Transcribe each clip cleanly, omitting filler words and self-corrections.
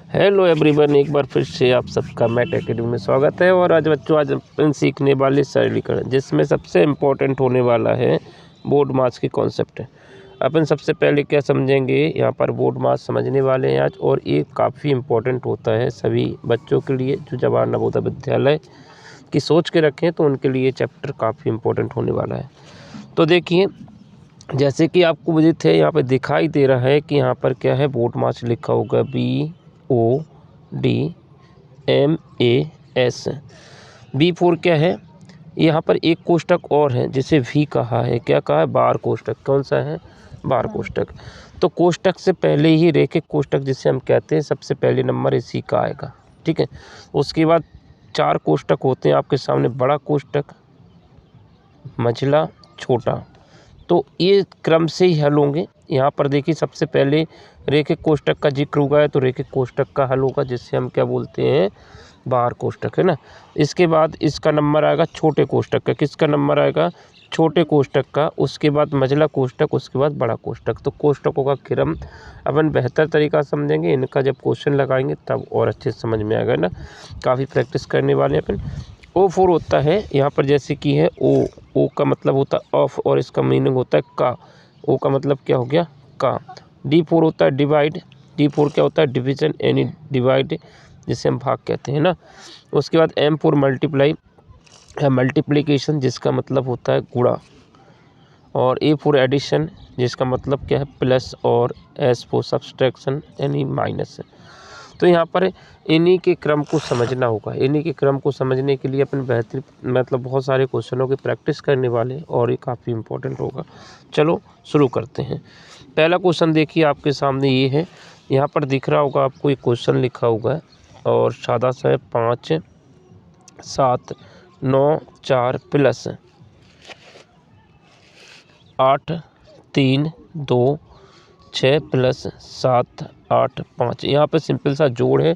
Hello everyone, एक बार फिर से आप सबका मैथ एकेडमी में स्वागत है। और आज बच्चों अपन सीखने वाले सरलीकरण, जिसमें सबसे इम्पोर्टेंट होने वाला है बोर्ड मास की कॉन्सेप्ट। अपन सबसे पहले क्या समझेंगे, यहाँ पर बोर्ड मास समझने वाले हैं आज। और ये काफ़ी इम्पोर्टेंट होता है सभी बच्चों के लिए जो जवाहर नवोदय विद्यालय की सोच के रखें, तो उनके लिए चैप्टर काफ़ी इम्पोर्टेंट होने वाला है। तो देखिए, जैसे कि आपको विदित है, यहाँ पर दिखाई दे रहा है कि यहाँ पर क्या है, बोर्ड मास लिखा होगा BODMAS। B4 क्या है, यहाँ पर एक कोष्टक और है जिसे V कहा है। क्या कहा है? बार कोष्टक। कौन सा है? बार कोष्टक। तो कोष्टक से पहले ही रेखिक कोष्टक जिसे हम कहते हैं, सबसे पहले नंबर इसी का आएगा। ठीक है, उसके बाद 4 कोष्टक होते हैं आपके सामने, बड़ा कोष्टक, मझला, छोटा। तो ये क्रम से ही हल होंगे। यहाँ पर देखिए, सबसे पहले रेखिक कोष्टक का जिक्र हुआ है, तो रेखिक कोष्टक का हल होगा जिससे हम क्या बोलते हैं, बार कोष्टक, है ना। इसके बाद इसका नंबर आएगा छोटे कोष्टक का। किसका नंबर आएगा? छोटे कोष्टक का। उसके बाद मझला कोष्टक, उसके बाद बड़ा कोष्टक। तो कोष्टकों का क्रम अपन बेहतर तरीका समझेंगे, इनका जब क्वेश्चन लगाएंगे तब और अच्छे से समझ में आएगा ना। काफ़ी प्रैक्टिस करने वाले हैं अपन। O4 होता है यहाँ पर, जैसे कि है ओ का मतलब होता है ऑफ, और इसका मीनिंग होता है का। ओ का मतलब क्या हो गया? का। D4 होता है डिवाइड। D4 क्या होता है? डिवीजन, यानी डिवाइड जिसे हम भाग कहते हैं ना। उसके बाद M4 मल्टीप्लाई है, मल्टीप्लिकेशन जिसका मतलब होता है गुणा। और A4 एडिशन जिसका मतलब क्या है? प्लस। और S4 सब्सट्रैक्शन यानी माइनस। तो यहाँ पर इन्हीं के क्रम को समझना होगा। इन्हीं के क्रम को समझने के लिए अपन बेहतरीन मतलब बहुत सारे क्वेश्चनों की प्रैक्टिस करने वाले हैं, और ये काफ़ी इम्पोर्टेंट होगा। चलो शुरू करते हैं। पहला क्वेश्चन देखिए आपके सामने ये है। यहाँ पर दिख रहा होगा आपको, एक क्वेश्चन लिखा हुआ है और सादा सा है। 5 7 9 4 प्लस 8 3 2 6 प्लस 7 8 5। यहाँ पे सिंपल सा जोड़ है।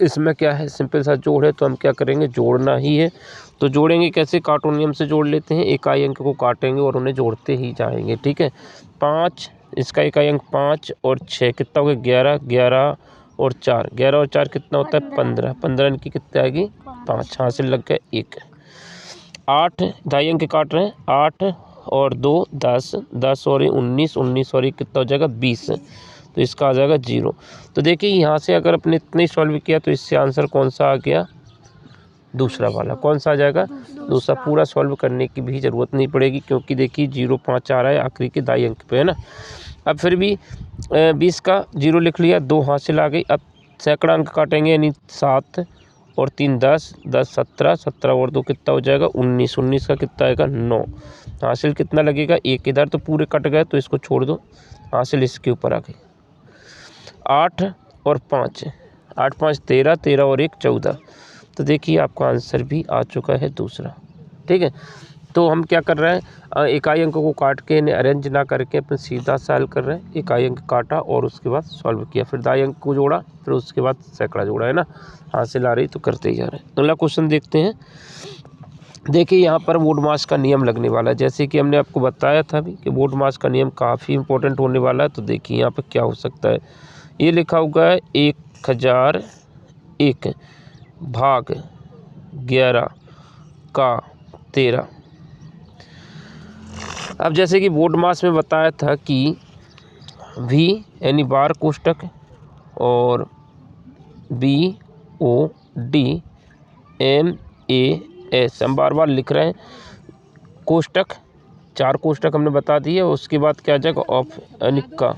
इसमें क्या है? सिंपल सा जोड़ है, तो हम क्या करेंगे? जोड़ना ही है। तो जोड़ेंगे कैसे? काटो नियम से जोड़ लेते हैं। इकाई अंक को काटेंगे और उन्हें जोड़ते ही जाएंगे। ठीक है, 5, इसका इकाई अंक 5 और 6 कितना हो गया? 11। 11 और 4, 11 और 4 कितना होता है? 15। 15 इनकी कितनी आएगी? 5। हासिल लग गया 1। 8 ढाई अंक काट रहे हैं। 8 और 2 10, 10 और 19, 19 और 1 कितना हो जाएगा? 20। तो इसका आ जाएगा 0। तो देखिए, यहाँ से अगर अपने इतने सॉल्व किया तो इससे आंसर कौन सा आ गया? दूसरा वाला। कौन सा आ जाएगा? दूसरा। पूरा सॉल्व करने की भी ज़रूरत नहीं पड़ेगी, क्योंकि देखिए 0 5 आ रहा है आखिरी के दाई अंक पे, है ना। अब फिर भी 20 का 0 लिख लिया, 2 हासिल आ गई। अब सैकड़ा अंक काटेंगे, यानी 7 और 3 10, 10 17, 17 और 2 कितना हो जाएगा? 19। 19 का कितना आएगा? 9। हासिल कितना लगेगा? 1। इधर तो पूरे कट गए, तो इसको छोड़ दो। हासिल इसके ऊपर आ गई 8 और 5। 8 5 13, 13 और 1 14। तो देखिए आपका आंसर भी आ चुका है दूसरा। ठीक है, तो हम क्या कर रहे हैं? इकाई अंक को काट के, इन्हें अरेंज ना करके अपन सीधा सॉल्व कर रहे हैं। इकाई अंक काटा और उसके बाद सॉल्व किया, फिर दाई अंक को जोड़ा, फिर उसके बाद सैकड़ा जोड़ा, है ना। हासिल आ रही तो करते ही जा रहे हैं। अगला क्वेश्चन देखते हैं। देखिए, यहाँ पर बोर्ड मास का नियम लगने वाला है, जैसे कि हमने आपको बताया था भी कि बोर्ड मास का नियम काफ़ी इंपॉर्टेंट होने वाला है। तो देखिए यहाँ पर क्या हो सकता है। ये लिखा हुआ है 1001 भाग 11 का 13। अब जैसे कि बोर्ड मास में बताया था कि V यानी बार कोष्टक और BODMAS हम बार बार लिख रहे हैं। कोष्टक 4 कोष्टक हमने बता दिए, उसके बाद क्या आ जाएगा? ऑफ यानी का।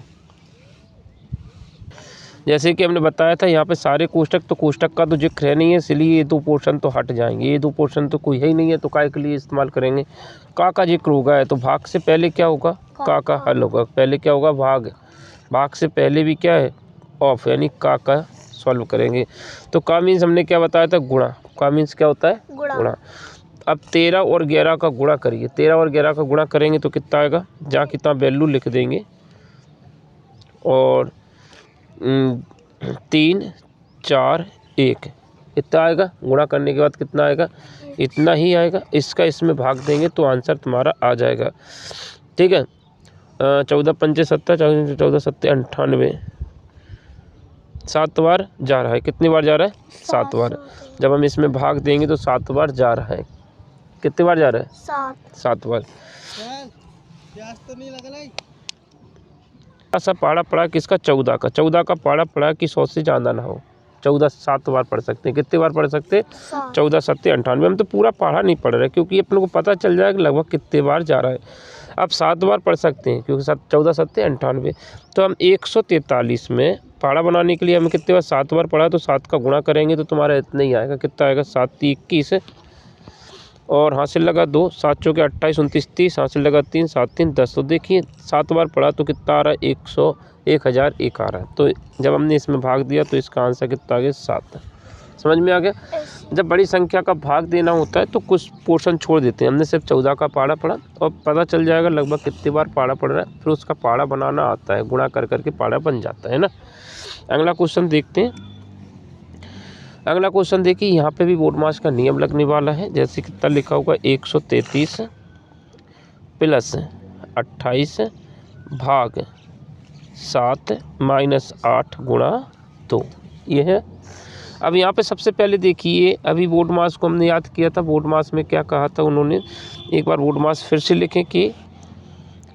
जैसे कि हमने बताया था, यहाँ पे सारे कोष्टक, तो कोष्टक का तो जिक्र है नहीं है, इसलिए ये 2 पोर्शन तो हट जाएंगे। ये 2 पोर्शन तो कोई है ही नहीं है, तो काय के लिए इस्तेमाल करेंगे? का जिक्र होगा है, तो भाग से पहले क्या होगा? का हल होगा। पहले क्या होगा? भाग। भाग से पहले भी क्या है? ऑफ, यानी का सॉल्व करेंगे। तो का मीन्स हमने क्या बताया था? गुणा। का मीन्स क्या होता है? गुणा। अब 13 और 11 का गुणा करिए। 13 और 11 का गुणा करेंगे तो कितना आएगा? जहाँ कितना वैल्यू लिख देंगे, और 3 4 1 इतना आएगा। गुणा करने के बाद कितना आएगा? इतना ही आएगा। इसका इसमें भाग देंगे तो आंसर तुम्हारा आ जाएगा। ठीक है, 14 पंचे 70, 14 7 98, 7 बार जा रहा है। कितनी बार जा रहा है? 7 बार। जब हम इसमें भाग देंगे तो 7 बार जा रहा है। कितनी बार जा रहा है? 7 बार। ऐसा पाड़ा पड़ा किसका? 14 का। 14 का पाड़ा पड़ा कि 100 से ज़्यादा ना हो। 14 7 बार पढ़ सकते हैं। कितनी बार पढ़ सकते हैं? 14 7 98। हम तो पूरा पढ़ा नहीं पढ़ रहे क्योंकि अपने को पता चल जाएगा कि लगभग कितने बार जा रहा है। अब 7 बार पढ़ सकते हैं क्योंकि 14 7 98। तो हम 143 में पाड़ा बनाने के लिए हमें कितने बार? 7 बार पढ़ा, तो 7 का गुणा करेंगे तो तुम्हारा इतना ही आएगा। कितना आएगा? 7 3 21 और हासिल लगा 2, 7 चौके 28 29 30, हासिल लगा 3 7 3 10। तो देखिए 7 बार पढ़ा तो कितना आ रहा है? 1001 आ रहा है। तो जब हमने इसमें भाग दिया तो इसका आंसर कितना आ गया? 7। समझ में आ गया? जब बड़ी संख्या का भाग देना होता है तो कुछ पोर्शन छोड़ देते हैं। हमने सिर्फ 14 का पाड़ा पढ़ा और पता चल जाएगा लगभग कितनी बार पाड़ा पड़ रहा है, फिर उसका पाड़ा बनाना आता है, गुणा कर करके पाड़ा बन जाता है ना। अगला क्वेश्चन देखते हैं। अगला क्वेश्चन देखिए, यहाँ पे भी बोर्ड मास का नियम लगने वाला है। जैसे कितना लिखा होगा? 133 प्लस 28 भाग 7 माइनस 8 गुणा 2, ये है। अब यहाँ पे सबसे पहले देखिए, अभी बोर्ड मास को हमने याद किया था। बोर्ड मास में क्या कहा था उन्होंने? एक बार बोर्ड मास फिर से लिखें कि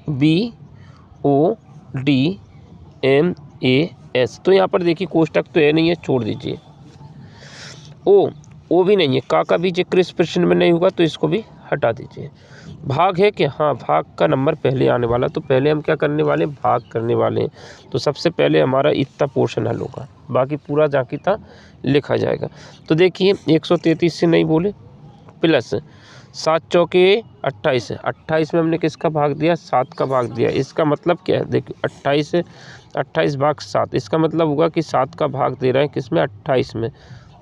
BODMAS। तो यहाँ पर देखिए कोष्टक तो है नहीं है, छोड़ दीजिए। ओ भी नहीं है, का भी जिक्र इस प्रश्न में नहीं होगा तो इसको भी हटा दीजिए। भाग है कि हाँ, भाग का नंबर पहले आने वाला, तो पहले हम क्या करने वाले हैं? भाग करने वाले हैं। तो सबसे पहले हमारा इतना पोर्शन हल होगा, बाकी पूरा जाकी था लिखा जाएगा। तो देखिए 133 से नहीं बोले, प्लस 7 चौके 28 है। 28 में हमने किसका भाग दिया? 7 का भाग दिया। इसका मतलब क्या है? देखिए 28 भाग 7, इसका मतलब होगा कि 7 का भाग दे रहे हैं किस में? 28 में।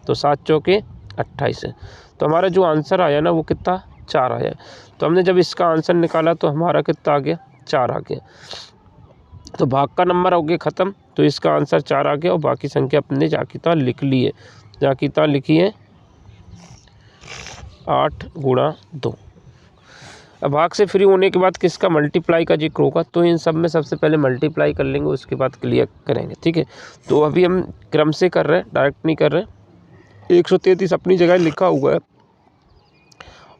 तो 7 चौके 28 है। तो हमारा जो आंसर आया ना वो कितना? 4 आया। तो हमने जब इसका आंसर निकाला तो हमारा कितना आ गया? 4 आ गया। तो भाग का नंबर हो गया ख़त्म, तो इसका आंसर 4 आ गया और बाकी संख्या अपने जाकिता लिख ली है। जाकिता लिखी है 8 गुणा 2। अब भाग से फ्री होने के बाद किसका मल्टीप्लाई का जिक्र होगा? तो इन सब में सबसे पहले मल्टीप्लाई कर लेंगे, उसके बाद क्लियर करेंगे, ठीक है। तो अभी हम क्रम से कर रहे हैं, डायरेक्ट नहीं कर रहे। 133 अपनी जगह लिखा हुआ है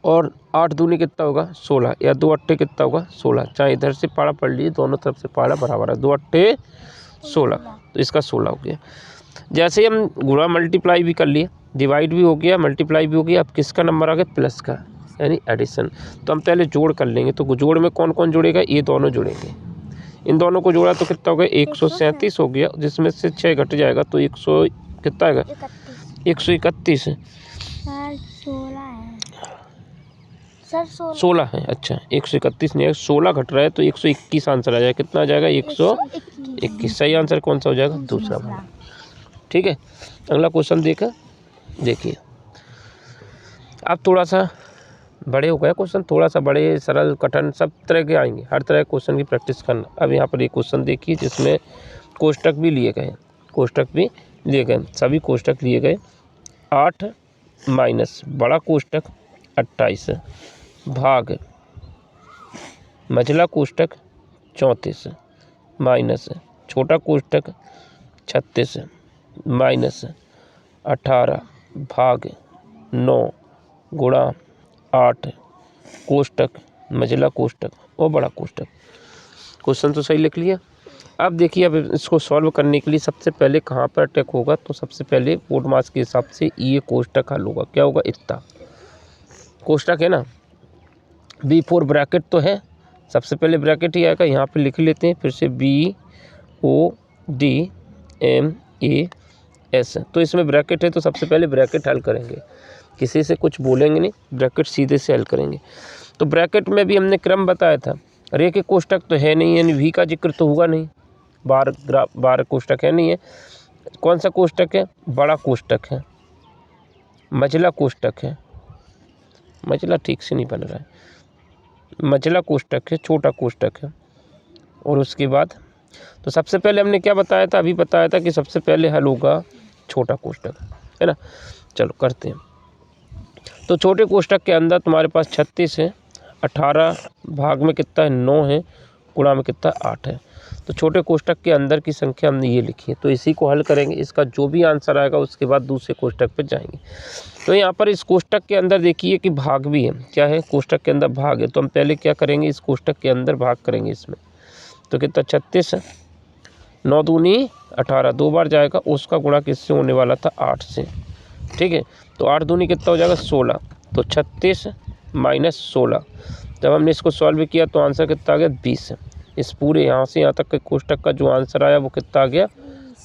और 8 दूनी कितना होगा? 16, या 2 अट्ठे कितना होगा? 16। चाहे इधर से पाड़ा पढ़ लीजिए, दोनों तरफ से पाड़ा बराबर है। 2 अट्ठे 16, तो इसका 16 हो गया। जैसे ही हम गुणा मल्टीप्लाई भी कर लिए, डिवाइड भी हो गया, मल्टीप्लाई भी हो गया, अब किसका नंबर आ गया? प्लस का, यानी एडिशन। तो हम पहले जोड़ कर लेंगे। तो जोड़ में कौन कौन जुड़ेगा? ये दोनों जुड़ेंगे। इन दोनों को जोड़ा तो कितना हो गया? 137 हो गया, जिसमें से 6 घट जाएगा तो 100 कितना आएगा? 131 है। 16 है। अच्छा 131 नहीं है, 16 घट रहा है तो 121 आंसर आ जाएगा। कितना आ जाएगा? 121। सही आंसर कौन सा हो जाएगा? दूसरा वाला, ठीक है। अगला क्वेश्चन देखिए। अब थोड़ा सा बड़े हो गए क्वेश्चन, थोड़ा सा बड़े, सरल, कठिन सब तरह के आएंगे। हर तरह के क्वेश्चन की प्रैक्टिस करना। अब यहाँ पर एक क्वेश्चन देखिए जिसमें कोष्टक भी लिए गए, सभी कोष्टक लिए गए। 8 माइनस बड़ा कोष्टक 28 भाग मझला कोष्टक 34 माइनस छोटा कोष्टक 36 माइनस 18 भाग 9 गुणा 8 कोष्टक मझला कोष्टक और बड़ा कोष्टक। क्वेश्चन तो सही लिख लिया। अब देखिए, अब इसको सॉल्व करने के लिए सबसे पहले कहाँ पर अटैक होगा? तो सबसे पहले बोर्ड मास के हिसाब से ये कोष्टक हल होगा। क्या होगा? इतना कोष्टक है ना, B4 ब्रैकेट तो है, सबसे पहले ब्रैकेट ही आएगा। यहाँ पे लिख लेते हैं फिर से BODMAS। तो इसमें ब्रैकेट है तो सबसे पहले ब्रैकेट हल करेंगे, किसी से कुछ बोलेंगे नहीं, ब्रैकेट सीधे से हल करेंगे। तो ब्रैकेट में भी हमने क्रम बताया था। रे के कोष्टक तो है नहीं, यानी V का जिक्र तो हुआ नहीं। 12 कोष्टक है नहीं है। कौन सा कोष्टक है? बड़ा कोष्टक है, मझला कोष्टक है। मझला ठीक से नहीं बन रहा है, मझला कोष्टक है, छोटा कोष्टक है। और उसके बाद तो सबसे पहले हमने क्या बताया था? अभी बताया था कि सबसे पहले हल होगा छोटा कोष्टक, है ना। चलो करते हैं। तो छोटे कोष्टक के अंदर तुम्हारे पास 36 है, 18 भाग में कितना है? 9 है, गुणा में कितना? 8 है। तो छोटे कोष्टक के अंदर की संख्या हमने ये लिखी है, तो इसी को हल करेंगे। इसका जो भी आंसर आएगा उसके बाद दूसरे कोष्टक पे जाएंगे। तो यहाँ पर इस कोष्टक के अंदर देखिए कि भाग भी है, क्या है, कोष्टक के अंदर भाग है। तो हम पहले क्या करेंगे, इस कोष्टक के अंदर भाग करेंगे इसमें। तो कितना 36, 9 दूनी 18, 2 बार जाएगा, उसका गुणा किससे होने वाला था, 8 से। ठीक है, तो 8 दूनी कितना हो जाएगा, 16। तो 36 माइनस 16, जब हमने इसको सॉल्व किया तो आंसर कितना आ गया, 20। इस पूरे यहाँ से यहाँ तक के कोष्टक का जो आंसर आया वो कितना आ गया,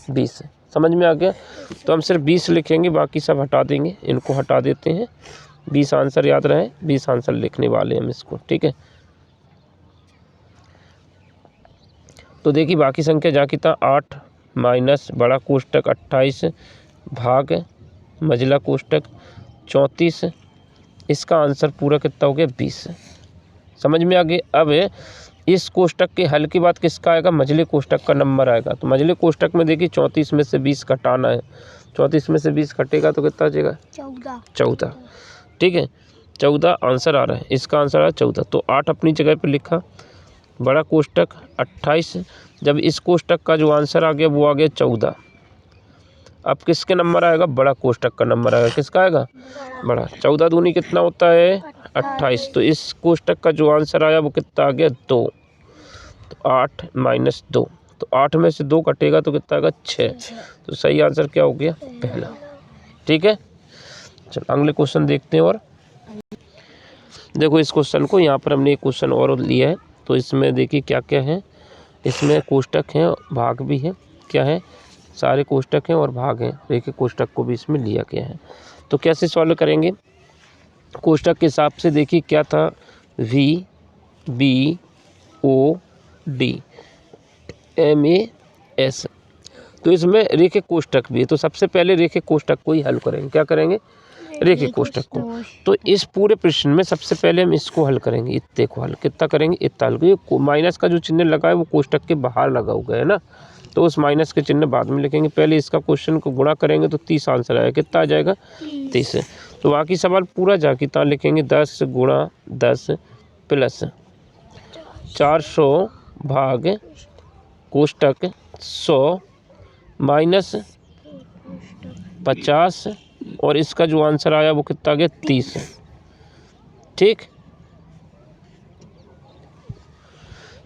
20। समझ में आ गया। तो हम सिर्फ 20 लिखेंगे, बाकी सब हटा देंगे, इनको हटा देते हैं। 20 आंसर याद रहे, 20 आंसर लिखने वाले हम इसको। ठीक है, तो देखिए बाकी संख्या जहाँ कितना, 8 माइनस बड़ा कोष्टक 28 भाग मझला कोष्टक 34, इसका आंसर पूरा कितना हो गया, 20। समझ में आ गया। अब इस कोष्टक के हल के बाद किसका आएगा, मझले कोष्टक का नंबर आएगा। तो मझले कोष्टक में देखिए 34 में से 20 घटाना है, 34 में से 20 घटेगा तो कितना आ जाएगा, 14। ठीक है, 14 आंसर आ रहा है, इसका आंसर आ 14। तो 8 अपनी जगह पे लिखा, बड़ा कोष्टक 28, जब इस कोष्टक का जो आंसर आ गया वो आ गया 14। अब किसके नंबर आएगा, बड़ा कोष्टक का नंबर आएगा। किसका आएगा, बड़ा। 14 दूनी कितना होता है, 28। तो इस कोष्टक का जो आंसर आया वो कितना आ गया, 2। तो 8 माइनस 2, तो 8 में से 2 कटेगा तो कितना आएगा, 6। तो सही आंसर क्या हो गया, पहला। ठीक है, चलो अगले क्वेश्चन देखते हैं। और देखो इस क्वेश्चन को, यहाँ पर हमने एक क्वेश्चन और लिया है। तो इसमें देखिए क्या क्या है, इसमें कोष्टक हैं, भाग भी है, क्या है, सारे कोष्टक हैं और भाग हैं। देखिए कोष्टक को भी इसमें लिया गया है। तो कैसे सॉल्व करेंगे, कोष्टक के हिसाब से देखिए क्या था, V B O D M A S। तो इसमें रेखिक कोष्टक भी है। तो सबसे पहले रेखिक कोष्टक को ही हल करेंगे। क्या करेंगे, रेखिक कोष्टक को। तो इस पूरे प्रश्न में सबसे पहले हम इसको हल करेंगे, इतने को हल। कितना करेंगे, इतना हल। ये माइनस का जो चिन्ह लगा है वो कोष्टक के बाहर लगा हुआ है ना, तो उस माइनस के चिन्ह बाद में लिखेंगे। पहले इसका क्वेश्चन को गुणा करेंगे तो 30 आंसर आएगा। कितना आ जाएगा, 30। तो बाकी सवाल पूरा जा कितना लिखेंगे, 10 गुणा 10 प्लस 400 भाग कोष्टक 100 माइनस 50, और इसका जो आंसर आया वो कितना आ गया, 30। ठीक,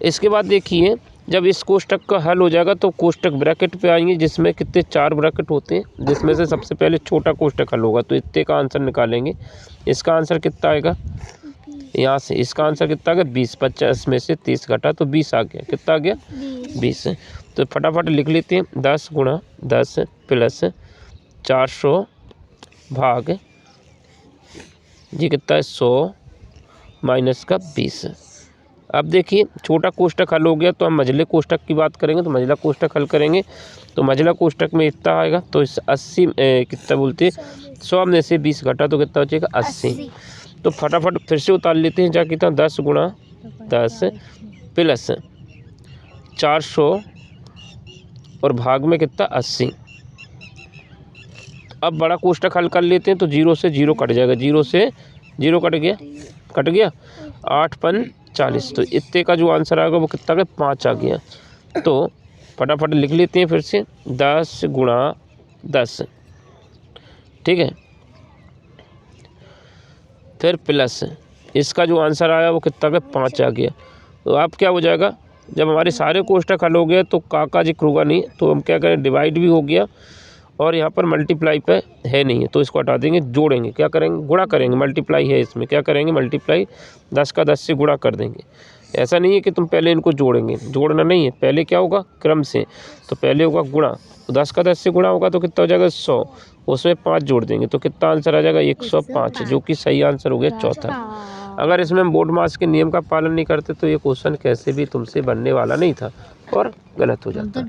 इसके बाद देखिए जब इस कोष्टक का हल हो जाएगा तो कोष्टक ब्रैकेट पे आएंगे, जिसमें कितने 4 ब्रैकेट होते हैं, जिसमें से सबसे पहले छोटा कोष्टक हल होगा। तो इतने का आंसर निकालेंगे। इसका आंसर कितना आएगा, यहाँ से इसका आंसर कितना आ गया, 20। 50 में से 30 घटा तो 20 आ गया। कितना आ गया, 20। तो फटाफट लिख लेते हैं, 10 गुणा 10 प्लस 400 भाग जी कितना है, 100 माइनस का 20। अब देखिए छोटा कोष्टक हल हो गया, तो हम मझले कोष्टक की बात करेंगे। तो मझला कोष्टक हल करेंगे तो मझला कोष्टक में इतना आएगा। तो इस 80 कितना बोलते हैं, 100 में से 20 घटा तो कितना हो जाएगा, 80। तो फटाफट फिर से उतार लेते हैं, क्या कितना, 10 गुणा 10 प्लस 400 और भाग में कितना, 80। अब बड़ा कोष्टक हल कर लेते हैं। तो 0 से 0 कट जाएगा, 0 से 0 कट गया 8 पन 40। तो इतने का जो आंसर आएगा वो कितना, 5 आ गया। तो फटाफट लिख लेते हैं फिर से, 10 गुणा 10, ठीक है, फिर प्लस इसका जो आंसर आया वो कितना, 5 आ गया। तो अब क्या हो जाएगा, जब हमारे सारे कोष्टक हल हो गए तो का जिक्र होगा नहीं, तो हम क्या करें, डिवाइड भी हो गया और यहाँ पर मल्टीप्लाई पे है नहीं है, तो इसको हटा देंगे। जोड़ेंगे, क्या करेंगे, गुणा करेंगे। मल्टीप्लाई है इसमें, क्या करेंगे, मल्टीप्लाई 10 का 10 से गुणा कर देंगे। ऐसा नहीं है कि तुम पहले इनको जोड़ेंगे, जोड़ना नहीं है, पहले क्या होगा, क्रम से। तो पहले होगा गुणा, तो 10 का 10 से गुणा होगा तो कितना हो जाएगा, 100, उसमें 5 जोड़ देंगे तो कितना आंसर आ जाएगा, 105, जो कि सही आंसर हो गया चौथा। अगर इसमें हम बोर्ड मास के नियम का पालन नहीं करते तो ये क्वेश्चन कैसे भी तुमसे बनने वाला नहीं था और गलत हो जाता।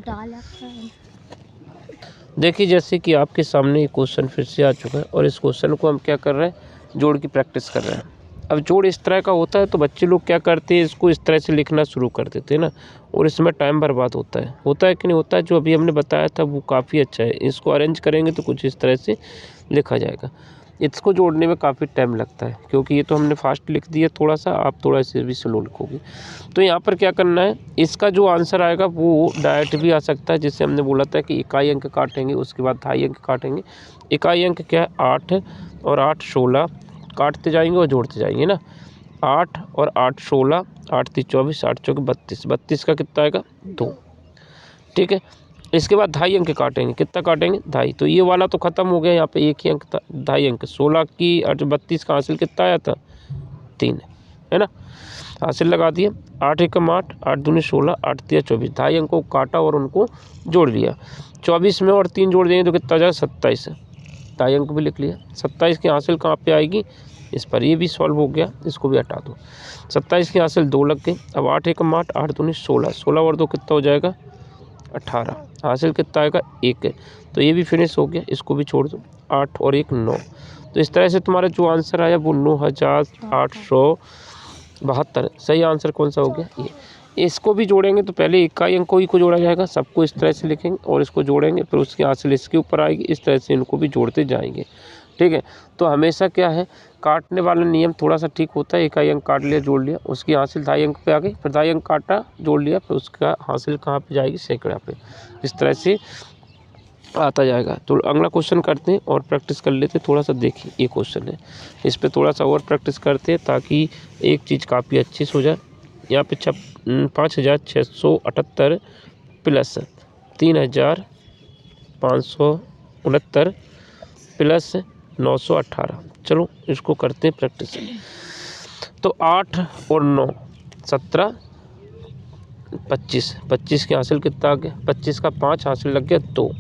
देखिए जैसे कि आपके सामने ये क्वेश्चन फिर से आ चुका है और इस क्वेश्चन को हम क्या कर रहे हैं, जोड़ की प्रैक्टिस कर रहे हैं। अब जोड़ इस तरह का होता है तो बच्चे लोग क्या करते हैं, इसको इस तरह से लिखना शुरू कर देते हैं ना, और इसमें टाइम बर्बाद होता है कि नहीं होता है। जो अभी हमने बताया था वो काफ़ी अच्छा है, इसको अरेंज करेंगे तो कुछ इस तरह से लिखा जाएगा। इसको जोड़ने में काफ़ी टाइम लगता है, क्योंकि ये तो हमने फास्ट लिख दिया थोड़ा सा, आप थोड़ा इसे भी स्लो लिखोगे। तो यहाँ पर क्या करना है, इसका जो आंसर आएगा वो डायरेक्ट भी आ सकता है, जिससे हमने बोला था कि इकाई अंक काटेंगे, उसके बाद दहाई अंक काटेंगे। इकाई अंक क्या है 8 और 8 16, काटते जाएंगे और जोड़ते जाएंगे ना। 8 और 8 16, 8 3 24, 8 चौके 32, 32 का कितना आएगा 2। ठीक है, इसके बाद दहाई अंक काटेंगे, कितना काटेंगे दहाई। तो ये वाला तो ख़त्म हो गया, यहाँ पे एक ही अंक था, दहाई अंक 16 की 32 का हासिल कितना आया था 3, है ना। हासिल लगा दिए, 8 एकम 8, 8 दूनी 16, 8 तिया 24, दहाई अंकों को काटा और उनको जोड़ लिया। 24 में और 3 जोड़ देंगे तो कितना जाएगा 27, दहाई अंक भी लिख लिया। 27 की हासिल कहाँ पे आएगी, इस पर, ये भी सॉल्व हो गया, इसको भी हटा दो। 27 की हासिल 2 लग गई। अब 8 एकम 8, 8 दूनी 16, 16 और 2 कितना हो जाएगा 18, हासिल कितना आएगा 1 है। तो ये भी फिनिश हो गया, इसको भी छोड़ दो। 8 और 1 9। तो इस तरह से तुम्हारा जो आंसर आया वो 9872। सही आंसर कौन सा हो गया ये। इसको भी जोड़ेंगे तो पहले इकाई अंकों ही को जोड़ा जाएगा, सबको इस तरह से लिखेंगे और इसको जोड़ेंगे, फिर उसकी हासिल इसके ऊपर आएगी, इस तरह से इनको भी जोड़ते जाएंगे। ठीक है, तो हमेशा क्या है, काटने वाला नियम थोड़ा सा ठीक होता है। इकाई अंक काट लिया, जोड़ लिया, उसकी हासिल दहाई अंक पे आ गई, फिर दहाई अंक काटा, जोड़ लिया, फिर उसका हासिल कहाँ पे जाएगी सैकड़ा पे। इस तरह से आता जाएगा। तो अगला क्वेश्चन करते हैं और प्रैक्टिस कर लेते हैं। थोड़ा सा देखिए, ये क्वेश्चन है, इस पर थोड़ा सा और प्रैक्टिस करते हैं ताकि एक चीज़ काफ़ी अच्छी से हो जाए। यहाँ पे 5678 प्लस 3569 प्लस 918। चलो इसको करते हैं प्रैक्टिस। तो 8 और 9 17, 25, 25 की हासिल कितना आ गया 25 का 5 हासिल लग गया 2,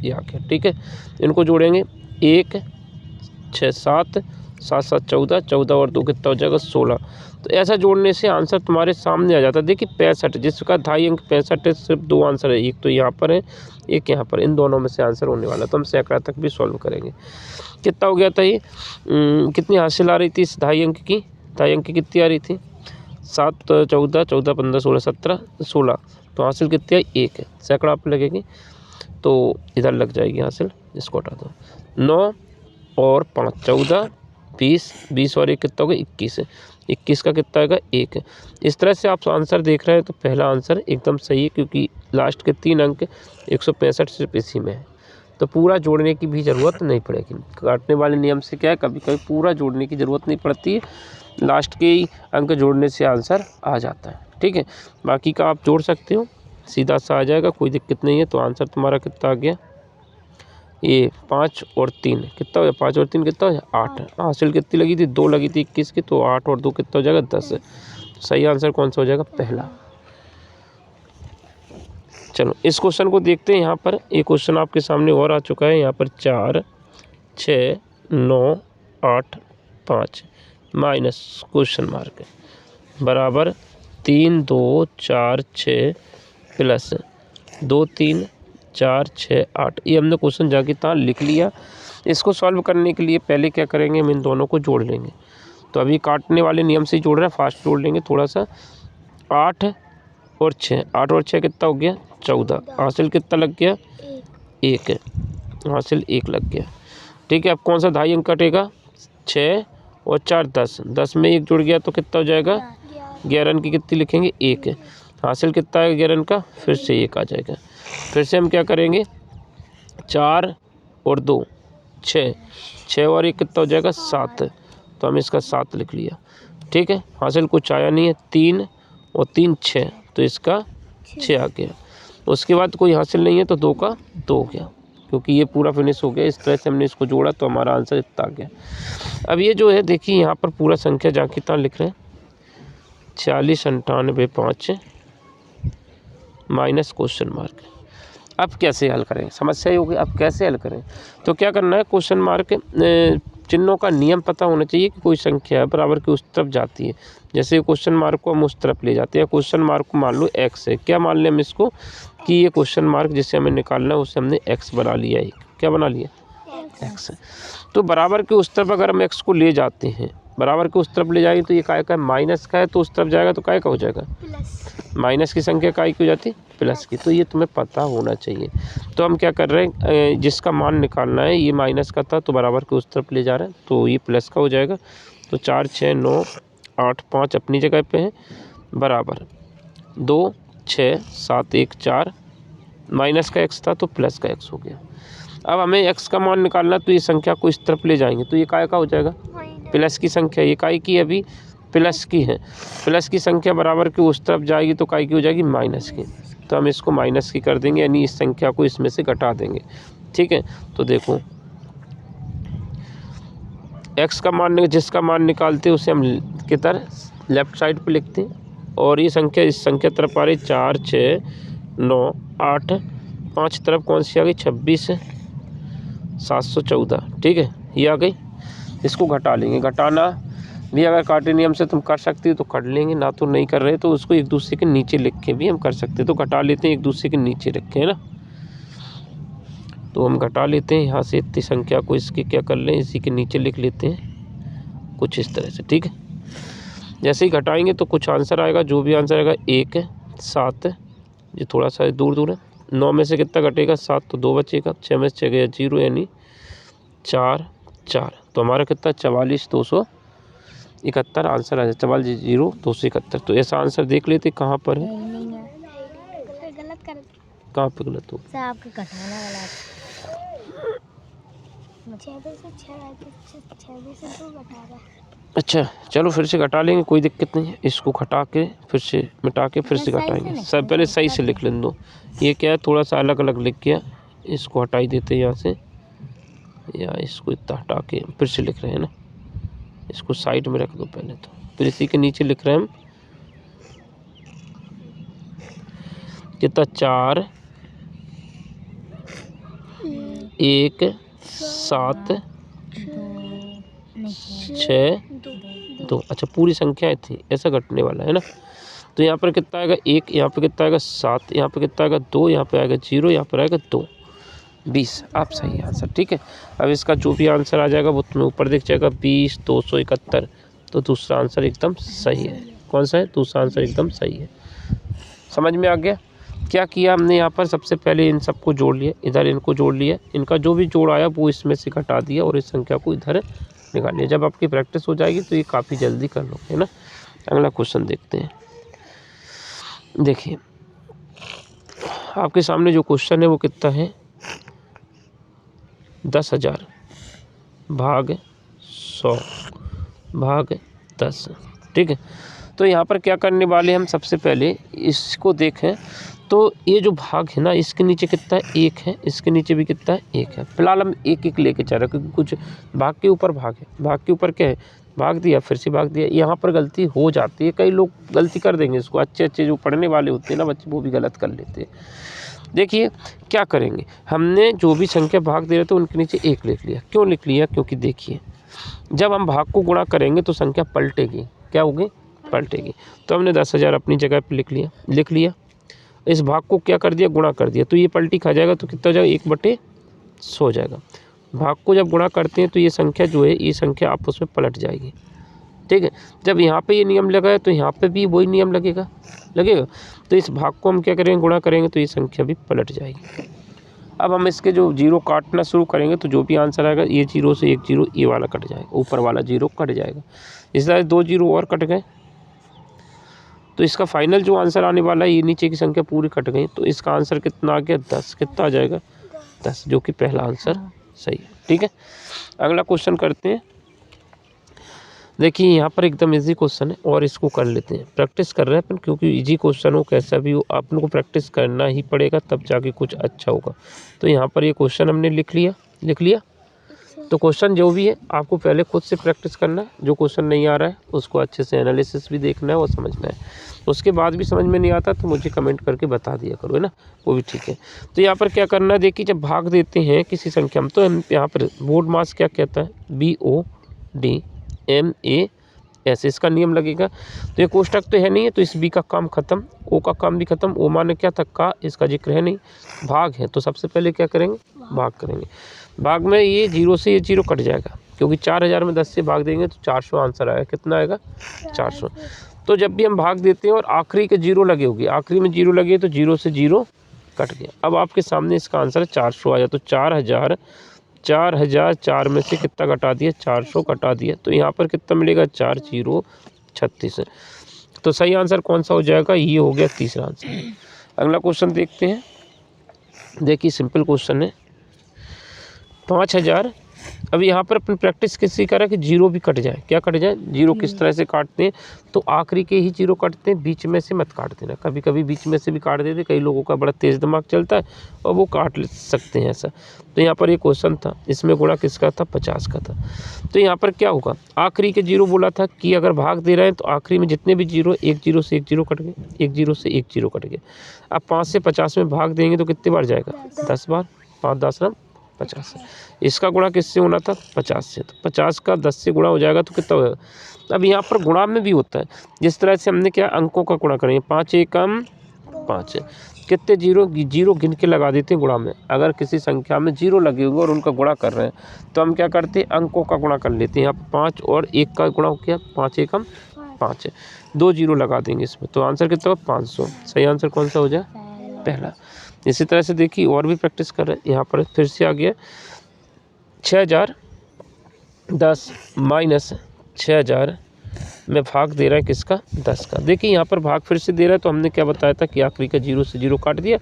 ये आ गया। ठीक है, इनको जोड़ेंगे 1 6 7, 7 7 14, 14 और 2 कितना हो जाएगा 16। तो ऐसा जोड़ने से आंसर तुम्हारे सामने आ जाता है। देखिए 65, जिसका दहाई अंक 65 है, सिर्फ 2 आंसर है, एक तो यहाँ पर है, एक यहाँ पर, इन दोनों में से आंसर होने वाला। तो हम सैकड़ा तक भी सॉल्व करेंगे। कितना हो गया था ये, कितनी हासिल आ रही थी इस दहाई अंक की, दहाई अंक की कितनी आ रही थी 7 14 14 15 16 17 16। तो हासिल कितनी आई 1 है, सैकड़ा आप लगेगी तो इधर लग जाएगी हासिल, इसको हटा दो। 9 और 5 14, 20, 20 और 1 कितना होगा 21 है, 21 का कितना आएगा 1 है। इस तरह से आप आंसर देख रहे हैं तो पहला आंसर एकदम सही है, क्योंकि लास्ट के 3 अंक 165 सिर्फ इसी में है। तो पूरा जोड़ने की भी ज़रूरत नहीं पड़ेगी। काटने वाले नियम से क्या है, कभी कभी पूरा जोड़ने की ज़रूरत नहीं पड़ती है, लास्ट के ही अंक जोड़ने से आंसर आ जाता है। ठीक है, बाकी का आप जोड़ सकते हो, सीधा सा आ जाएगा, कोई दिक्कत नहीं है। तो आंसर तुम्हारा कितना आ गया, ये 5 और 3 कितना हो गया, 5 और 3 कितना हो गया 8। हासिल कितनी लगी थी 2 लगी थी 21 की, तो 8 और 2 कितना हो जाएगा 10। सही आंसर कौन सा हो जाएगा पहला। चलो इस क्वेश्चन को देखते हैं। यहाँ पर एक क्वेश्चन आपके सामने और आ चुका है। यहाँ पर 4 6 9 8 5 माइनस क्वेश्चन मार्क बराबर 3 2 4 6 प्लस 2 3 4 6 8। ये हमने क्वेश्चन जाके था लिख लिया। इसको सॉल्व करने के लिए पहले क्या करेंगे, हम इन दोनों को जोड़ लेंगे। तो अभी काटने वाले नियम से ही जोड़ रहे हैं, फास्ट जोड़ लेंगे थोड़ा सा। 8 और 6, 8 और 6 कितना हो गया 14, हासिल कितना लग गया 1 है, हासिल 1 लग गया। ठीक है, अब कौन सा दहाई अंक कटेगा 6 और 4 10, 10 में 1 जुड़ गया तो कितना हो जाएगा 11 की कितनी लिखेंगे 1 है, हासिल कितना है 11 का, फिर से 1 आ जाएगा। फिर से हम क्या करेंगे 4 और 2 6, 6 और 1 कितना हो जाएगा 7, तो हम इसका 7 लिख लिया। ठीक है, हासिल कुछ आया नहीं है, 3 और 3 6, तो इसका 6 आ गया। उसके बाद कोई हासिल नहीं है तो 2 का 2 हो गया, क्योंकि ये पूरा फिनिश हो गया। इस तरह से हमने इसको जोड़ा तो हमारा आंसर इतना आ गया। अब ये जो है देखिए यहाँ पर पूरा संख्या जहाँ कितना लिख रहे हैं 46 98 5 माइनस क्वेश्चन मार्क। अब कैसे हल करें, समस्या ही होगी। अब कैसे हल करें, तो क्या करना है, क्वेश्चन मार्क चिन्हों का नियम पता होना चाहिए कि कोई संख्या बराबर की उस तरफ जाती है। जैसे क्वेश्चन मार्क को हम उस तरफ ले जाते हैं, क्वेश्चन मार्क को मान लो x है, क्या मान लें हम इसको कि ये क्वेश्चन मार्क जिसे हमें निकालना है उसे हमने x बना लिया है। क्या बना लिया x है। तो बराबर के उस तरफ अगर हम x को ले जाते हैं बराबर के उस तरफ ले जाएगी तो ये काय का है, माइनस का है, तो उस तरफ जाएगा तो काय का हो जाएगा, माइनस की संख्या काय की हो जाती है, प्लस की। तो ये तुम्हें पता होना चाहिए। तो हम क्या कर रहे हैं, जिसका मान निकालना है, ये माइनस का था तो बराबर के उस तरफ ले जा रहे हैं, तो ये प्लस का हो जाएगा। तो 4 6 9 8 5 अपनी जगह पे है, बराबर 2 6 7 1 4, माइनस का x था तो प्लस का x हो गया। अब हमें x का मान निकालना, तो ये संख्या को इस तरफ ले जाएंगे तो ये काय का हो जाएगा, प्लस की संख्या। ये काय की अभी प्लस की है, प्लस की संख्या बराबर की उस तरफ जाएगी तो काय की हो जाएगी, माइनस की। तो हम इसको माइनस की कर देंगे, यानी इस संख्या को इसमें से घटा देंगे। ठीक है, तो देखो x का मान, जिसका मान निकालते हैं उसे हम किधर लेफ्ट साइड पे लिखते हैं, और ये संख्या इस संख्या तरफ आ रही 4 6 9 8, 5 तरफ कौन सी आ गई, 26 714। ठीक है, ये आ गई। इसको घटा लेंगे, घटाना भी अगर काटे नियम से तुम कर सकते हो तो कर लेंगे, ना तो नहीं कर रहे तो उसको एक दूसरे के नीचे लिख के भी हम कर सकते हैं। तो घटा लेते हैं, एक दूसरे के नीचे रखें, है ना। तो हम घटा लेते हैं यहाँ से इतनी संख्या को, इसके क्या कर लें, इसी के नीचे लिख लेते हैं कुछ इस तरह से। ठीक है, जैसे ही घटाएंगे तो कुछ आंसर आएगा, जो भी आंसर आएगा 1 7, ये थोड़ा सा दूर दूर है। 9 में से कितना घटेगा, 7, तो 2 बचेगा। 6 में से गया 0, यानी 4 4, तो हमारा कितना 44 271 आंसर आ जाए, 44 0 271। तो ऐसा आंसर देख लेते कहाँ पर है, कहाँ पे गलत हो, अच्छा चलो फिर से घटा लेंगे, कोई दिक्कत नहीं है। इसको घटा के फिर से मिटा के फिर से घटाएंगे। सब पहले सही से लिख लें दो, ये क्या है थोड़ा सा अलग अलग लिख गया, इसको हटाई देते हैं यहाँ से, या इसको इतना हटा के फिर से लिख रहे हैं ना, इसको साइड में रख दो पहले, तो फिर इसी के नीचे लिख रहे हैं हम कितना 4 1 7 6 2। अच्छा पूरी संख्याएं थी, ऐसा घटने वाला है ना। तो यहाँ पर कितना आएगा 1, यहाँ पे कितना आएगा 7, यहाँ पे कितना आएगा 2, यहाँ पे आएगा 0, यहाँ पर आएगा 2, 20। आप सही आंसर। ठीक है, अब इसका जो भी आंसर आ जाएगा वो तुम्हें ऊपर दिख जाएगा 20 271। तो दूसरा आंसर एकदम सही है। कौन सा है, दूसरा आंसर एकदम सही है। समझ में आ गया। क्या किया हमने यहाँ पर, सबसे पहले इन सबको जोड़ लिया, इधर इनको जोड़ लिया, इनका जो भी जोड़ आया वो इसमें से घटा दिया और इस संख्या को इधर निकाल लिया। जब आपकी प्रैक्टिस हो जाएगी तो ये काफ़ी जल्दी कर लो, है ना। अगला क्वेश्चन देखते हैं। देखिए आपके सामने जो क्वेश्चन है वो कितना है, 10,000 भाग 100 भाग 10। ठीक है, तो यहाँ पर क्या करने वाले हम, सबसे पहले इसको देखें तो ये जो भाग है ना, इसके नीचे कितना है 1 है, इसके नीचे भी कितना है 1 है। फिलहाल हम 1 1 लेके चल रहे हैं क्योंकि कुछ भाग के ऊपर भाग है, भाग के ऊपर क्या है, भाग दिया फिर से भाग दिया। यहाँ पर गलती हो जाती है, कई लोग गलती कर देंगे इसको, अच्छे जो पढ़ने वाले होते हैं ना बच्चे, वो भी गलत कर लेते हैं। देखिए क्या करेंगे, हमने जो भी संख्या भाग दे रहे थे उनके नीचे 1 लिख लिया। क्यों लिख लिया, क्योंकि देखिए जब हम भाग को गुणा करेंगे तो संख्या पलटेगी, क्या होगी, पलटेगी। तो हमने 10,000 अपनी जगह पर लिख लिया। इस भाग को क्या कर दिया, गुणा कर दिया, तो ये पलटी खा जाएगा, तो कितना हो जाएगा 1/100 हो जाएगा। भाग को जब गुणा करते हैं तो ये संख्या जो है, ये संख्या आपस में पलट जाएगी। ठीक है, जब यहाँ पे ये नियम लगा है तो यहाँ पे भी वही नियम लगेगा। तो इस भाग को हम क्या करेंगे, गुणा करेंगे तो ये संख्या भी पलट जाएगी। अब हम इसके जो जीरो काटना शुरू करेंगे तो जो भी आंसर आएगा, ये 0 से 1 0 ये वाला कट जाएगा, ऊपर वाला 0 कट जाएगा। इस तरह 2 0 और कट गए, तो इसका फाइनल जो आंसर आने वाला है, ये नीचे की संख्या पूरी कट गई, तो इसका आंसर कितना आ गया 10। कितना आ जाएगा 10, जो कि पहला आंसर सही है। ठीक है, अगला क्वेश्चन करते हैं। देखिए यहाँ पर एकदम इजी क्वेश्चन है और इसको कर लेते हैं। प्रैक्टिस कर रहे हैं अपन, क्योंकि इजी क्वेश्चन हो कैसा भी हो आप लोगों को प्रैक्टिस करना ही पड़ेगा, तब जाके कुछ अच्छा होगा। तो यहाँ पर ये क्वेश्चन हमने लिख लिया। तो क्वेश्चन जो भी है आपको पहले खुद से प्रैक्टिस करना है, जो क्वेश्चन नहीं आ रहा है उसको अच्छे से एनालिसिस भी देखना है और समझना है। उसके बाद भी समझ में नहीं आता तो मुझे कमेंट करके बता दिया करो, है ना, वो भी ठीक है। तो यहाँ पर क्या करना है, देखिए जब भाग देते हैं किसी संख्या में, तो हम यहाँ पर बोर्ड मास क्या कहता है, BODMAS, इसका नियम लगेगा। तो ये कोष्टक तो है नहीं है, तो इस B का काम खत्म, O का काम भी खत्म। O माने क्या था, का, इसका जिक्र है नहीं, भाग है, तो सबसे पहले क्या करेंगे, भाग करेंगे। भाग में ये 0 से ये 0 कट जाएगा, क्योंकि 4000 में 10 से भाग देंगे तो 400 आंसर आएगा। कितना आएगा? 400। तो जब भी हम भाग देते हैं और आखिरी के 0 लगे होगी, आखिरी में 0 लगे तो 0 से 0 कट गया। अब आपके सामने इसका आंसर 400 आया। तो 4000 4 में से कितना घटा दिया? 400 घटा दिया। तो यहाँ पर कितना मिलेगा? 4 0 36। तो सही आंसर कौन सा हो जाएगा? ये हो गया तीसरा आंसर। अगला क्वेश्चन देखते हैं। देखिए सिंपल क्वेश्चन है। 5000। अब यहाँ पर अपनी प्रैक्टिस किसी करा कि 0 भी कट जाए। क्या कट जाए? 0 किस तरह से काटते हैं? तो आखिरी के ही 0 काटते हैं, बीच में से मत काट देना। कभी कभी बीच में से भी काट देते, कई लोगों का बड़ा तेज़ दिमाग चलता है और वो काट सकते हैं ऐसा। तो यहाँ पर एक क्वेश्चन था, इसमें गुणा किसका था? 50 का था। तो यहाँ पर क्या होगा? आखिरी के 0 बोला था कि अगर भाग दे रहे हैं तो आखिरी में जितने भी 0, एक 0 से एक 0 कट गए, एक 0 से एक 0 कट गए। अब 5 से 50 में भाग देंगे तो कितनी बार जाएगा? 10 बार। 5 10 50। इसका गुणा किससे होना था? 50 से। तो 50 का 10 से गुणा हो जाएगा तो कितना होगा? अब यहाँ पर गुणा में भी होता है, जिस तरह से हमने क्या अंकों का गुणा करेंगे। 5 एकम 5। कितने 0 गिन के लगा देते हैं गुणा में। अगर किसी संख्या में 0 लगे हुए और उनका गुणा कर रहे हैं तो हम क्या करते हैं? अंकों का गुणा कर लेते हैं। यहाँ पर 5 और 1 का गुणा हो गया, 5 एकम 5। 2 0 लगा देंगे इसमें, तो आंसर कितना होगा? 500। सही आंसर कौन सा हो जाए? पहला। इसी तरह से देखिए और भी प्रैक्टिस कर रहे हैं। यहाँ पर फिर से आ गया 6010 माइनस 6000 में भाग दे रहा है किसका? 10 का। देखिए यहाँ पर भाग फिर से दे रहा है, तो हमने क्या बताया था कि आखिरी का 0 से 0 काट दिया।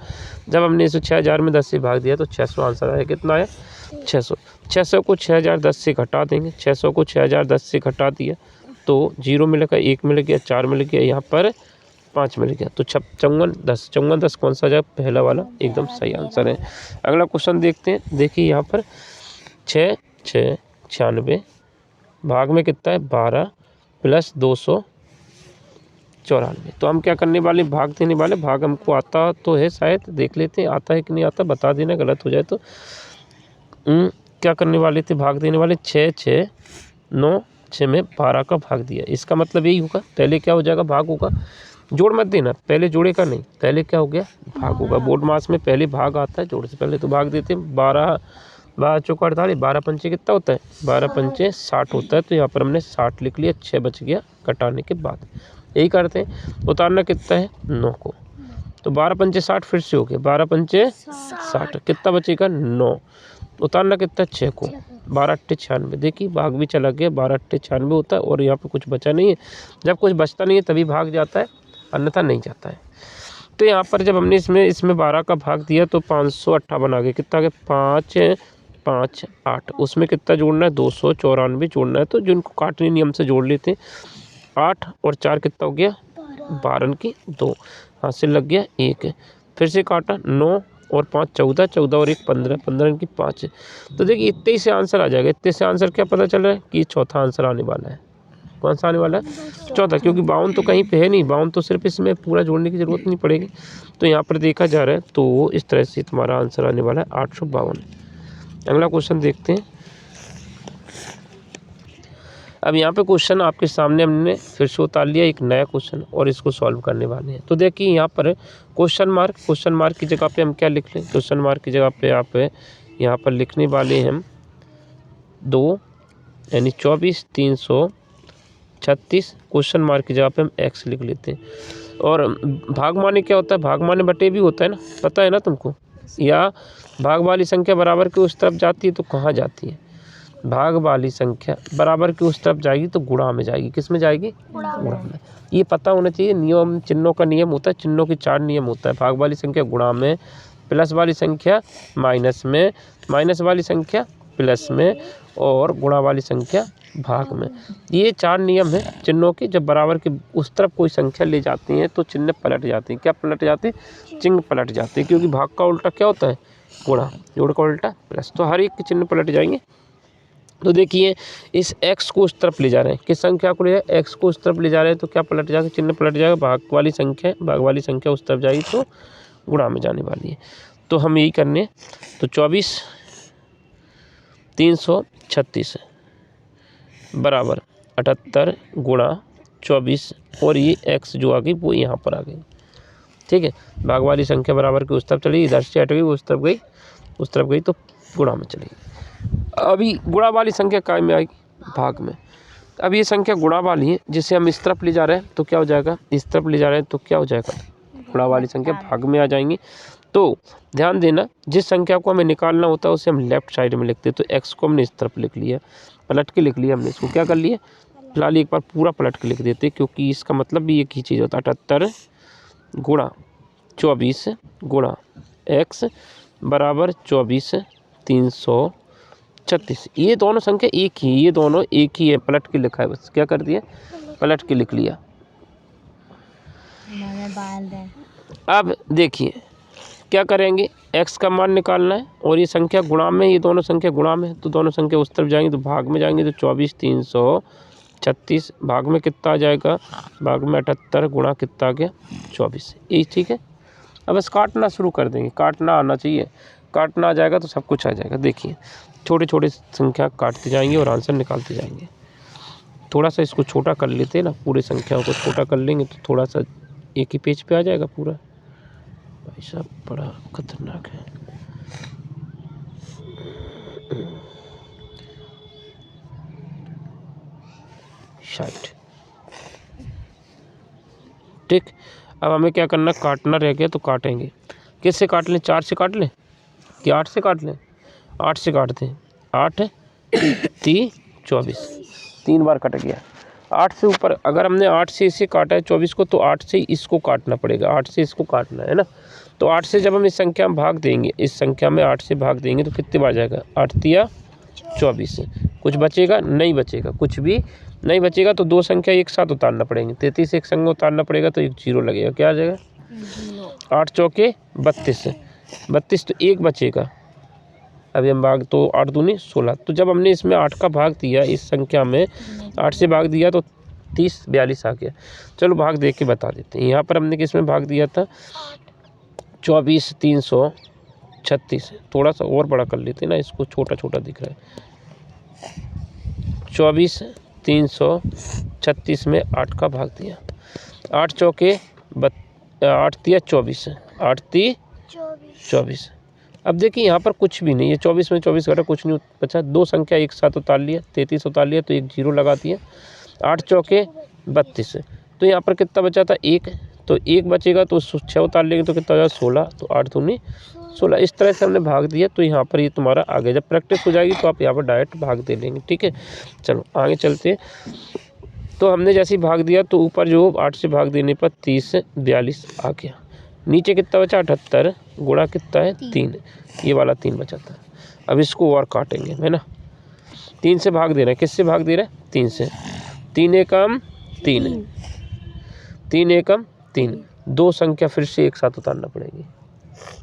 जब हमने इसे 6000 में 10 से भाग दिया तो 600 आंसर आया। कितना आया? 600। 600 को 6010 से घटा देंगे। 600 को 6010 से घटा दिया तो 0 मिलेगा, 1 मिल गया, 4 मिल गया, यहाँ पर 5 मिल गया। तो 54 10 54 10 कौन सा जाए? पहला वाला एकदम सही आंसर है। अगला क्वेश्चन देखते हैं। देखिए यहाँ पर 6 6 96 भाग में कितना है? 12 प्लस 294। तो हम क्या करने वाले? भाग देने वाले। भाग हमको आता तो है शायद, देख लेते हैं आता है कि नहीं आता, बता देना गलत हो जाए तो। क्या करने वाले थे? भाग देने वाले। 6 6 9 6 में 12 का भाग दिया। इसका मतलब यही होगा, पहले क्या हो जाएगा? भाग होगा। जोड़ मत देना, पहले जोड़ेगा नहीं, पहले क्या हो गया? भाग होगा। बोर्ड मास में पहले भाग आता है, जोड़ से पहले तो भाग देते हैं। 12 12 चौका 48, 12 पंचे कितना होता है? 12 पंचे 60 होता है। तो यहाँ पर हमने 60 लिख लिया, 6 बच गया घटाने के बाद। यही करते हैं। उतारना कितना है? 9 को। तो 12 पंचे 60 फिर से हो गया, 12 पंचे 60। कितना बचेगा? 9। उतारना कितना? 6 को। 12 8 96। देखिए भाग भी चला गया, 12 8 96 होता है और यहाँ पे कुछ बचा नहीं है। जब कुछ बचता नहीं है तभी भाग जाता है, अन्यथा नहीं जाता है। तो यहाँ पर जब हमने इसमें 12 का भाग दिया तो 558 आ गया। कितना आ गया? 5 5 8। उसमें कितना जोड़ना है? 294 जोड़ना है। तो जिनको काटने नियम से जोड़ लेते हैं। 8 और 4 कितना हो गया? 12 की 2। हासिल लग गया 1। फिर से काटा 9 और 5 14, 14 और 1 15, 15 की 5। तो देखिए इतने से आंसर आ जाएगा। इतने से आंसर क्या पता चल रहा है कि चौथा आंसर आने वाला है। कौन सा आने वाला है? चौथा, क्योंकि 52 तो कहीं पे है नहीं। 52 तो सिर्फ इसमें पूरा जोड़ने की ज़रूरत नहीं पड़ेगी। तो यहाँ पर देखा जा रहा है तो इस तरह से तुम्हारा आंसर आने वाला है 852। अगला क्वेश्चन देखते हैं। अब यहाँ पे क्वेश्चन आपके सामने हमने फिर से उतार लिया एक नया क्वेश्चन और इसको सॉल्व करने वाले हैं। तो देखिए यहाँ पर क्वेश्चन मार्क की जगह पे हम क्या लिख लें? क्वेश्चन मार्क की जगह पे आप यहाँ पर लिखने वाले हैं हम 2 यानी 24 336। क्वेश्चन मार्क की जगह पे हम x लिख लेते हैं। और भाग माने क्या होता है? भाग माने बटे भी होता है ना, पता है ना तुमको? या भाग वाली संख्या बराबर के उस तरफ जाती है तो कहाँ जाती है? भाग वाली संख्या बराबर की उस तरफ जाएगी तो गुणा में जाएगी। किस में जाएगी? गुणा में। ये पता होना चाहिए। नियम चिन्हों का नियम होता है, चिन्हों के 4 नियम होता है। भाग वाली संख्या गुणा में, प्लस वाली संख्या माइनस में, माइनस वाली संख्या प्लस में और गुणा वाली संख्या भाग में। ये 4 नियम है चिन्हों के। जब बराबर के उस तरफ कोई संख्या ले जाती हैं तो चिन्ह पलट जाते हैं। क्या पलट जाते हैं? चिन्ह पलट जाते हैं, क्योंकि भाग का उल्टा क्या होता है? गुणा। जोड़ का उल्टा प्लस। तो हर एक के चिन्ह पलट जाएंगे। तो देखिए इस x को उस तरफ ले जा रहे हैं। किस संख्या को ले जा रहे हैं? x को उस तरफ ले जा रहे हैं तो क्या पलट जाएगा? चिन्ह पलट जाएगा। भाग वाली संख्या उस तरफ जाएगी तो गुणा में जाने वाली है। तो हम यही करने। तो 24 336 बराबर 78 गुणा 24 और ये x जो आ गई वो यहाँ पर आ गई। ठीक है, भाग वाली संख्या बराबर की उस तरफ चली, इधर से हट गई, उस तरफ गई तो गुणा में चली। अभी गुणा वाली संख्या काय में आएगी? भाग में। अब ये संख्या गुणा वाली है, जिसे हम इस तरफ ले जा रहे हैं तो क्या हो जाएगा? इस तरफ ले जा रहे हैं तो क्या हो जाएगा? गुणा वाली संख्या भाग में आ जाएंगी। तो ध्यान देना, जिस संख्या को हमें निकालना होता है उसे हम लेफ्ट साइड में लिखते हैं। तो x को हमने इस तरफ लिख लिया, पलट के लिख लिया हमने। इसको क्या कर लिया? फिलहाल एक बार पूरा पलट के लिख देते, क्योंकि इसका मतलब भी एक ही चीज़ होता है। 78 गुणा 24 गुणा x बराबर 24 336। ये दोनों संख्या एक ही, ये दोनों एक ही है, पलट के लिखा है बस। क्या कर दिया? पलट के लिख लिया। अब देखिए क्या करेंगे, x का मान निकालना है और ये संख्या गुणा में, ये दोनों संख्या गुणा में, तो दोनों संख्या उस तरफ जाएंगे तो भाग में जाएंगे। तो 24 336 भाग में कितना आ जाएगा? भाग में 78 गुणा कितना आ गया? 24। ये ठीक है। अब बस काटना शुरू कर देंगे, काटना आना चाहिए। काटना आ जाएगा तो सब कुछ आ जाएगा। देखिए छोटे छोटे संख्या काटते जाएंगे और आंसर निकालते जाएंगे। थोड़ा सा इसको छोटा कर लेते हैं ना, पूरे संख्याओं को छोटा कर लेंगे तो थोड़ा सा एक ही पेज पे आ जाएगा पूरा। भाई साहब बड़ा खतरनाक है। शाइट। ठीक, अब हमें क्या करना? काटना रह गया तो काटेंगे। किससे काट लें? 4 से काट लें कि 8 से काट लें? 8 से काटते हैं। 8 3 24, 3 बार कट गया। 8 से ऊपर अगर हमने 8 से इसे काटा है 24 को, तो 8 से इसको काटना पड़ेगा। 8 से इसको काटना है ना। तो 8 से जब हम इस संख्या में भाग देंगे, इस संख्या में 8 से भाग देंगे तो कितने बार जाएगा? 8 तिया 24। कुछ बचेगा? नहीं बचेगा, कुछ भी नहीं बचेगा। तो दो संख्या एक साथ उतारना पड़ेंगे। 33 एक संग उतारना पड़ेगा तो एक जीरो लगेगा। क्या आ जाएगा? 8 चौके 32, 32 तो एक बचेगा। अभी हम भाग, तो 8 दूनी 16। तो जब हमने इसमें 8 का भाग दिया, इस संख्या में 8 से भाग दिया तो 30 42 आ गया। चलो भाग देख के बता देते हैं। यहाँ पर हमने किस में भाग दिया था? 24 336। थोड़ा सा और बड़ा कर लेते हैं ना, इसको छोटा छोटा दिख रहा है। 24 336 में 8 का भाग दिया। 8 चौके 8 तिया 24, 8 ती 24। अब देखिए यहाँ पर कुछ भी नहीं है, 24 में 24 घटा, कुछ नहीं बचा। दो संख्या एक साथ उतार लिया, 33 उतार लिया तो एक जीरो लगा दिया। 8 चौके 32, तो यहाँ पर कितना बचा था? एक, तो एक बचेगा तो 6 उतार लेंगे तो कितना हो जाएगा? 16। तो 8 दूनी 16। इस तरह से हमने भाग दिया। तो यहाँ पर ये तुम्हारा आगे जब प्रैक्टिस हो जाएगी तो आप यहाँ पर डायरेक्ट भाग दे लेंगे। ठीक है, चलो आगे चलते हैं। तो हमने जैसे ही भाग दिया तो ऊपर जो 8 से भाग देने पर 30 42 आ गया। नीचे कितना बचा? 78 गुणा कितना है? 3। ये वाला 3 बचा था। अब इसको और काटेंगे, है ना। 3 से भाग दे रहे हैं। किससे भाग दे रहे हैं? 3 से। 3 एकम 3, 3 एकम 3। दो संख्या फिर से एक साथ उतारना पड़ेगी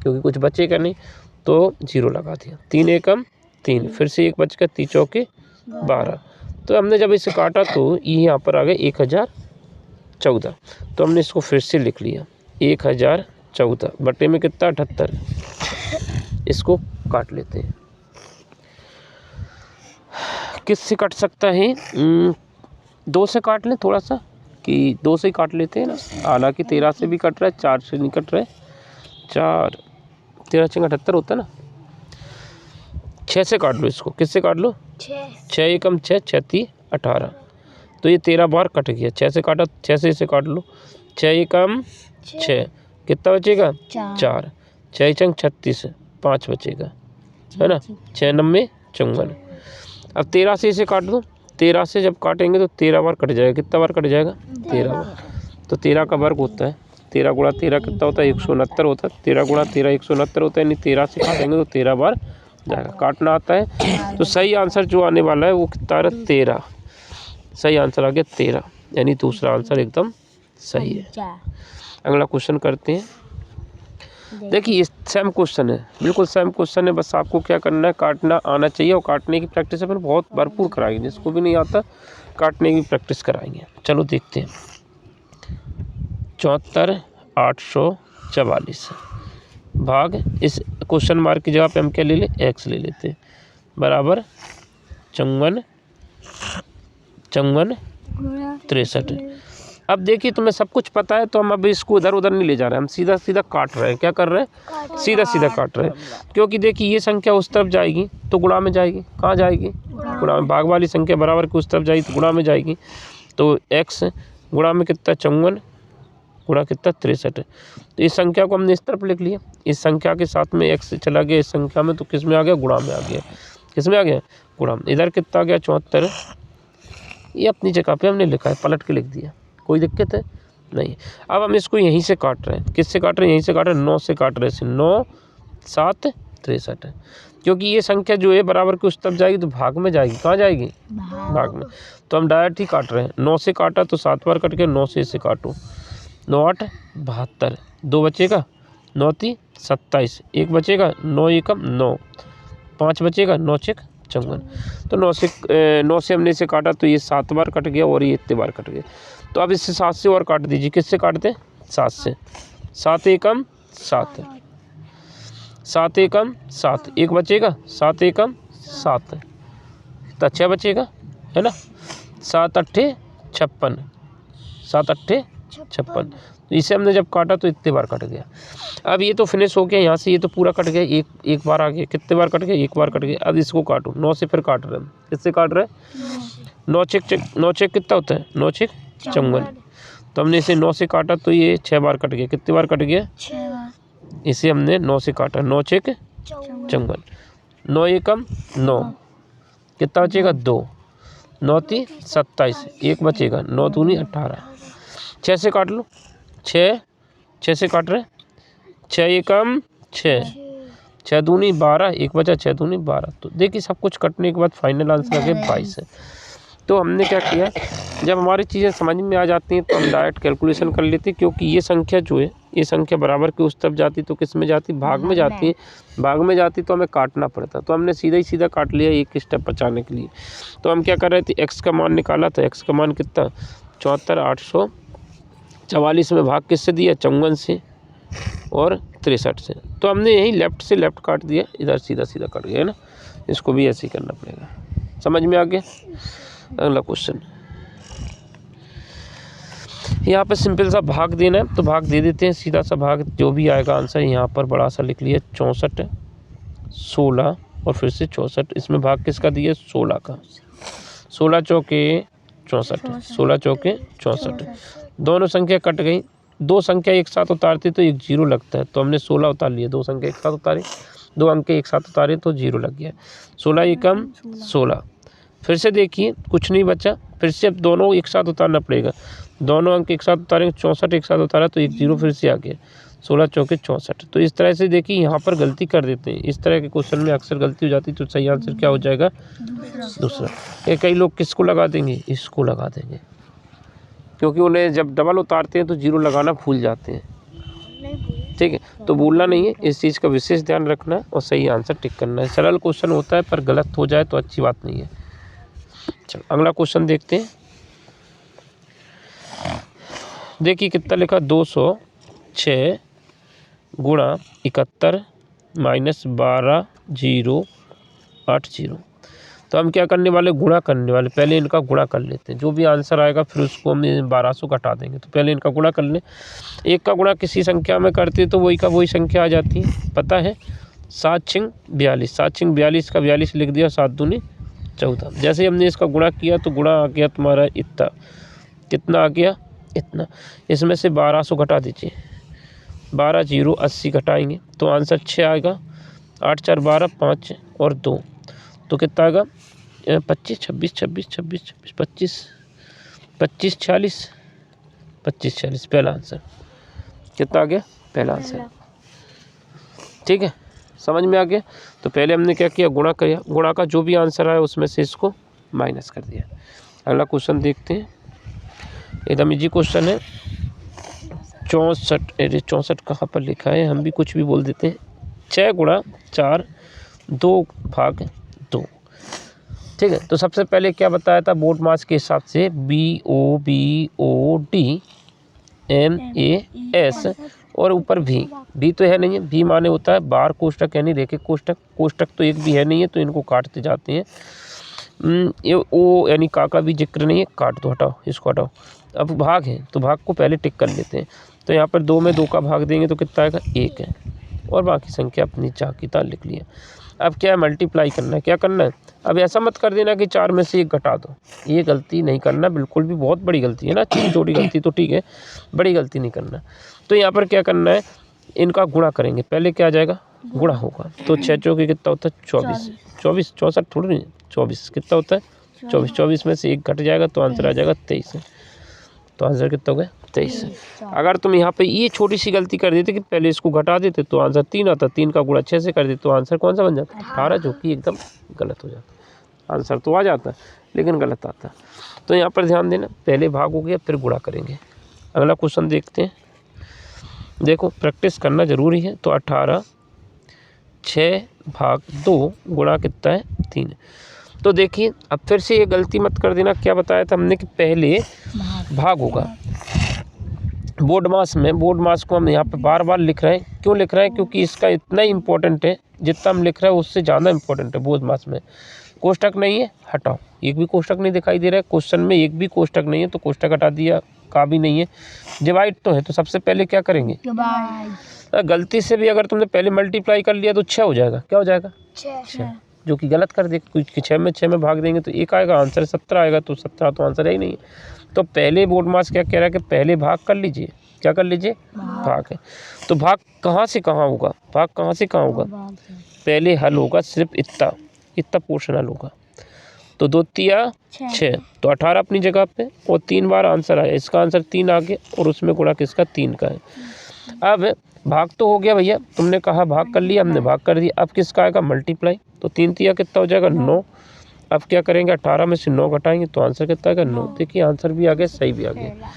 क्योंकि कुछ बचेगा नहीं, तो जीरो लगा दिया। 3 एकम 3, फिर से एक बच गया। 3 चौके 12। तो हमने जब इसे काटा तो ये यहाँ पर आ गया 1014। तो हमने इसको फिर से लिख लिया 1014 बटे में कितना? 78। इसको काट लेते हैं। किससे कट सकता है? 2 से काट लें थोड़ा सा, कि 2 से ही काट लेते हैं ना। हालांकि 13 से भी कट रहा है, 4 से नहीं कट रहा है। 4 13 6 78 होता है ना। 6 से काट लो इसको। किससे काट लो? 6 एकम 6, 6 ती 18। तो ये 13 बार कट गया। 6 से काटा, 6 से इसे काट लो। 6 एकम 6, कितना बचेगा? 4। 6 चंग 36, 5 बचेगा, है ना। 6 9 54। अब 13 से इसे काट दो। 13 से जब काटेंगे तो 13 बार कट जाएगा। कितना बार कट जाएगा? 13 बार। तो 13 का वर्ग होता है 13 गुणा 13 कितना होता है? 169 होता है। 13 गुणा 13 169 होता है। यानी 13 से काटेंगे तो 13 बार जाएगा। काटना आता है। तो सही आंसर जो आने वाला है वो कितना है? 13। सही आंसर आ गया 13, यानी दूसरा आंसर एकदम सही है। अगला क्वेश्चन करते हैं। देखिए सेम क्वेश्चन है, बिल्कुल सेम क्वेश्चन है। बस आपको क्या करना है? काटना आना चाहिए, और काटने की प्रैक्टिस अपन बहुत भरपूर कराएंगे। जिसको भी नहीं आता काटने की प्रैक्टिस कराएंगे। चलो देखते हैं। 74 844 भाग, इस क्वेश्चन मार्क की जगह पे हम क्या ले लें? x ले लेते हैं, बराबर 54 63। अब देखिए तुम्हें सब कुछ पता है, तो हम अब इसको इधर उधर नहीं ले जा रहे हैं, हम सीधा सीधा काट रहे हैं। क्या कर रहे हैं? सीधा सीधा काट रहे हैं, क्योंकि देखिए ये संख्या उस तरफ जाएगी तो गुणा में जाएगी। कहाँ जाएगी? गुणा में। भाग वाली संख्या बराबर की उस तरफ जाएगी तो गुणा में जाएगी। तो x गुणा में कितना 54 गुणा कितना 63। तो इस संख्या को हमने इस तरफ लिख लिया, इस संख्या के साथ में x चला गया इस संख्या में, तो किस में आ गया? गुणा में आ गया। किस में आ गया? गुणा में। इधर कितना आ गया? 74। ये अपनी जगह पे हमने लिखा है, पलट के लिख दिया, कोई दिक्कत है नहीं। अब हम इसको यहीं से काट रहे हैं। किससे काट रहे हैं? यहीं से काट रहे हैं, 9 से काट रहे हैं। 9 7 63, क्योंकि ये संख्या जो है बराबर की उस तरफ जाएगी तो भाग में जाएगी। कहाँ जाएगी? भाग में। तो हम डायरेक्ट ही काट रहे हैं। 9 से काटा तो 7 बार कट के, 9 से इसे काटो, 9 8 72, 2 बचेगा, 9 3 27, 1 बचेगा, 9 1 9, 5 बचेगा, 9 6 54। तो 9 से हमने इसे काटा तो ये 7 बार कट गया और ये इतने बार कट गया। तो अब इससे 7 से और काट दीजिए। किससे काटते? 7 से। 7 1 7, 7 1 7, 1 बचेगा, 7 1 7, तो 6 बचेगा, है ना। 7 8 56, 7 8 56। तो इसे हमने जब काटा तो इतने बार कट गया। अब ये तो फिनिश हो गया, यहाँ से ये तो पूरा कट गया, एक बार आ गया। कितने बार कट गया? एक बार कट गया। अब इसको काटो, 9 से फिर काट रहे हैं। किससे काट रहे हैं? 9 6 कितना होता है? 9 6 54। तो हमने इसे 9 से काटा तो ये 6 बार कट गया। कितने बार कट गया? 6 बार। इसे हमने 9 से काटा, 9 6 54, 9 1 9, कितना बचेगा? 2, 9 3 27, 1 बचेगा, 9 2 18। 6 से काट लो, 6 से काट रहे, 6 1 6, 6 2 12, 1 बचा, 6 2 12। तो देखिए सब कुछ कटने के बाद फाइनल आंसर आ गया 22 है। तो हमने क्या किया, जब हमारी चीज़ें समझ में आ जाती हैं तो हम डायरेक्ट कैलकुलेशन कर लेते हैं, क्योंकि ये संख्या जो है, ये संख्या बराबर के उस तरफ जाती तो किस में जाती? भाग में जाती है। भाग में जाती तो हमें काटना पड़ता, तो हमने सीधा ही सीधा काट लिया एक स्टेप बचाने के लिए। तो हम क्या कर रहे थे? x का मान निकाला था। x का मान कितना? 74 844 में भाग किससे दिया? 54 से और 63 से। तो हमने यही लेफ़्ट से लेफ़्ट काट दिया, इधर सीधा सीधा कट गया, है ना। इसको भी ऐसे ही करना पड़ेगा। समझ में आ गया? अगला क्वेश्चन, यहाँ पर सिंपल सा भाग देना है, तो भाग दे देते हैं। सीधा सा भाग जो भी आएगा आंसर यहाँ पर बड़ा सा लिख लिया, 64 16 और फिर से 64। इसमें भाग किसका दिया? 16 का। 16 चौके 64, 16 चौके 64। दोनों संख्या कट गई। दो संख्या एक साथ उतारती तो एक जीरो लगता है, तो हमने 16 उतार लिया। दो संख्या एक साथ उतारे, दो अंक एक साथ उतारे तो जीरो लग गया। 16 एकम 16। फिर से देखिए कुछ नहीं बचा, फिर से अब दोनों एक साथ उतारना पड़ेगा। दोनों अंक एक साथ उतारेंगे, 64 एक साथ उतारा तो एक जीरो फिर से आ गया। 16 चौके 64। तो इस तरह से देखिए यहाँ पर गलती कर देते हैं। इस तरह के क्वेश्चन में अक्सर गलती हो जाती है, तो सही आंसर क्या हो जाएगा? दूसरा। ये कई लोग किसको लगा देंगे? इसको लगा देंगे, क्योंकि उन्हें जब डबल उतारते हैं तो जीरो लगाना भूल जाते हैं। ठीक है, तो भूलना नहीं है, इस चीज़ का विशेष ध्यान रखना है और सही आंसर टिक करना है। सरल क्वेश्चन होता है, पर गलत हो जाए तो अच्छी बात नहीं है। चलो अगला क्वेश्चन देखते हैं। देखिए कितना लिखा, 206 गुणा 71 माइनस 12 0 8 0। तो हम क्या करने वाले? गुणा करने वाले। पहले इनका गुणा कर लेते हैं, जो भी आंसर आएगा फिर उसको हम 1200 घटा देंगे। तो पहले इनका गुणा कर लें। एक का गुणा किसी संख्या में करते तो वही का वही संख्या आ जाती है, पता है। 7 6 42, 7 6 42 का 42 लिख दिया, 7 दूनी 14। जैसे हमने इसका गुणा किया तो गुणा आ गया तुम्हारा इतना। कितना आ गया? इतना। इसमें से 1200 घटा दीजिए, 12 0 80 घटाएंगे तो आंसर 6 आएगा। 8 4 12 5 और 2 तो कितना आएगा? 25 26 26 26 26 25 25 40 25 40। पहला आंसर कितना आ गया? पहला आंसर। ठीक है, समझ में आ गया। तो पहले हमने क्या किया? गुणा किया। गुणा का जो भी आंसर आया उसमें से इसको माइनस कर दिया। अगला क्वेश्चन देखते हैं, एकदम इजी क्वेश्चन है। 64, अरे 64 कहाँ पर लिखा है, हम भी कुछ भी बोल देते हैं। 6 गुणा 4 2 भाग 2। ठीक है, तो सबसे पहले क्या बताया था? बोर्ड मास के हिसाब से BOD MAS और ऊपर भी तो है नहीं है। भी माने होता है बार कोष्टक यानी रेखिक कोष्टक। कोष्टक तो एक भी है नहीं है, तो इनको काटते जाते हैं। ये ओ यानी का भी जिक्र नहीं है, काट दो, हटाओ, इसको हटाओ। अब भाग है तो भाग को पहले टिक कर लेते हैं। तो यहाँ पर 2 में 2 का भाग देंगे तो कितना आएगा, 1 है, और बाकी संख्या अपनी चाह की ताल लिख लिया। अब क्या है, मल्टीप्लाई करना है। क्या करना है, अब ऐसा मत कर देना कि 4 में से 1 घटा दो, ये गलती नहीं करना बिल्कुल भी, बहुत बड़ी गलती है ना। छोटी गलती तो ठीक है, बड़ी गलती नहीं करना। तो यहाँ पर क्या करना है, इनका गुणा करेंगे। पहले क्या आ जाएगा, गुणा होगा। तो 6 चौके कितना होता है, 24, 24 64 थोड़ी नहीं, 24 कितना होता है, 24, 24 में से 1 घट जाएगा तो आंसर आ जाएगा 23 है। तो आंसर कितना हो गया, 23 है। अगर तुम यहाँ पे ये छोटी सी गलती कर देते कि पहले इसको घटा देते तो आंसर 3 आता, 3 का गुणा 6 से कर देते तो आंसर कौन सा बन जाता, 18, जो कि एकदम गलत हो जाता। आंसर तो आ जाता लेकिन गलत आता। तो यहाँ पर ध्यान देना, पहले भाग हो गया फिर गुणा करेंगे। अगला क्वेश्चन देखते हैं। देखो प्रैक्टिस करना ज़रूरी है। तो 18 6/2 गुणा कितना है, 3। तो देखिए अब फिर से ये गलती मत कर देना, क्या बताया था हमने कि पहले भाग होगा। बोर्ड मास को हम यहाँ पे बार बार लिख रहे हैं। क्यों लिख रहे हैं, क्योंकि इसका इतना ही इम्पोर्टेंट है, जितना हम लिख रहे हैं उससे ज़्यादा इम्पोर्टेंट है बोर्ड मास में। कोष्टक नहीं है, हटाओ, एक भी कोष्टक नहीं दिखाई दे रहा है क्वेश्चन में, एक भी कोष्टक नहीं है तो कोष्टक हटा दिया, का भी नहीं है। डिवाइड तो है, तो सबसे पहले क्या करेंगे, गलती से भी अगर तुमने पहले मल्टीप्लाई कर लिया तो 6 हो जाएगा। क्या हो जाएगा, 6, जो कि गलत कर दे। कुछ 6 में भाग देंगे तो 1 आएगा, आंसर 17 आएगा। तो 17 तो आंसर है ही नहीं है। तो पहले बोर्ड मास क्या कह रहा है कि पहले भाग कर लीजिए। क्या कर लीजिए, भाग है। तो भाग कहाँ से कहाँ होगा, भाग कहाँ से कहाँ होगा, पहले हल होगा सिर्फ इतना पोर्शन हल होगा। तो 2 तिया 6, तो 18 अपनी जगह पे, और 3 बार आंसर आया, इसका आंसर 3 आ गया, और उसमें गुणा किसका, 3 का है। अब भाग तो हो गया भैया, तुमने कहा भाग कर लिया, हमने भाग कर दिया। अब किसका आएगा, मल्टीप्लाई। तो 3 तिया कितना हो जाएगा, 9। अब क्या करेंगे, 18 में से 9 घटाएंगे तो आंसर कितना आएगा, 9। देखिए आंसर भी आ गया, सही भी आ गया।